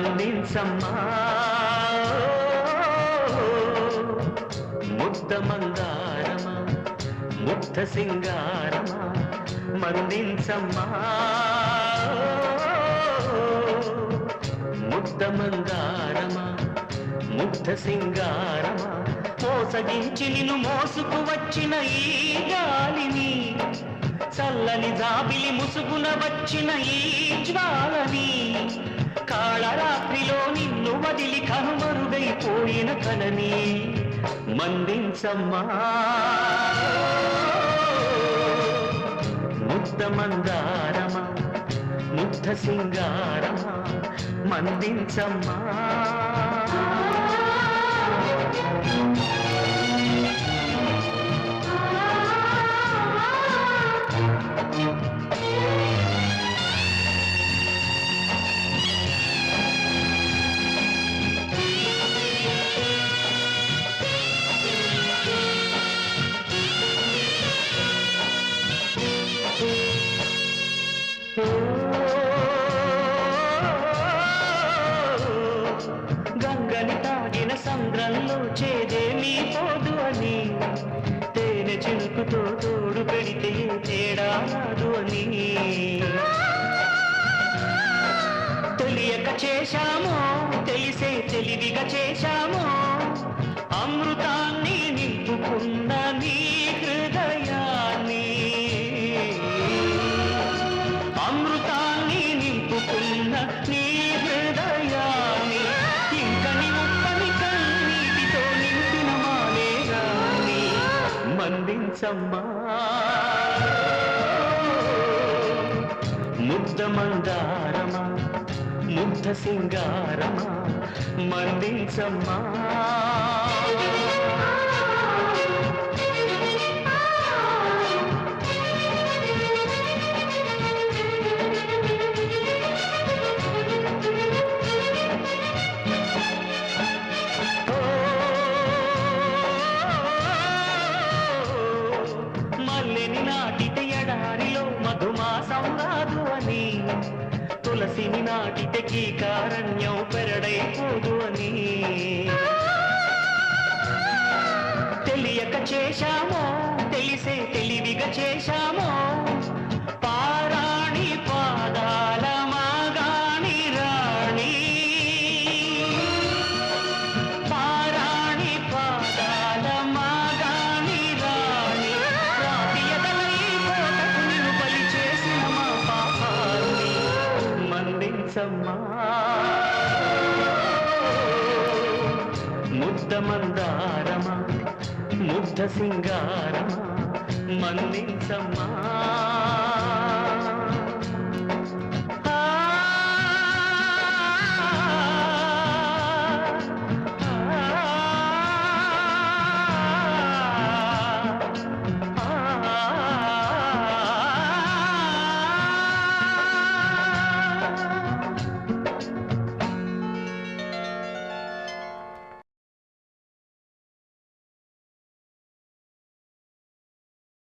మన్నించమ్మా ముద్ద మందారమా ముగ్ధ సింగారమా మన్నించమ్మా ముద్ద మందారమా ముగ్ధ సింగారమా మోసగించి నిన్ను మోసుకు వచ్చిన ఈ గాలిని చల్లని జాబిలి ముసుగున వచ్చిన ఈ జ్వాలని కాళరాత్రిలో నిన్ను వదిలి కనుమరుగైపోయిన కలని మన్నించమ్మా ముద్ద మందారమా ముగ్ధ సింగారమా మన్నించమ్మా గంగని తాగిన సంద్రంలో చేదేమీ పోదు అని తేనె చినుకుతో తోడు పెడితే తేడా రాదు అని తెలియక చేశామో తెలిసే తెలివిగా చేశామో అమృతాన్ని నింపుకున్న నీ హృదయాన్ని అమృతాన్ని నింపుకున్న నీ హృదయాన్ని ఇంకని ఉప్పని కన్నీటితో నింపిన మానేగాని మన్నించమ్మా ముద్ద మందారమా ముగ్ధ సింగారమా మన్నించమ్మా మల్లెని నాటితే ఎడారిలో మధుమాసం రాదు అని తులసిని నాటితే కీకారణ్యం పెరడైపోదు అని తెలియక చేశామో తెలిసే తెలివిగా చేశామో పారాణి పాదాల మాగాణి రాణి పారాణి పాదాల మాగాణి రాణి రాతియదలై కోటకు నిన్ను బలి చేసిన మా పాపాన్ని మన్నించమ్మా ముద్ద మందారమా ముగ్ధ సింగారమా మన్నించమ్మా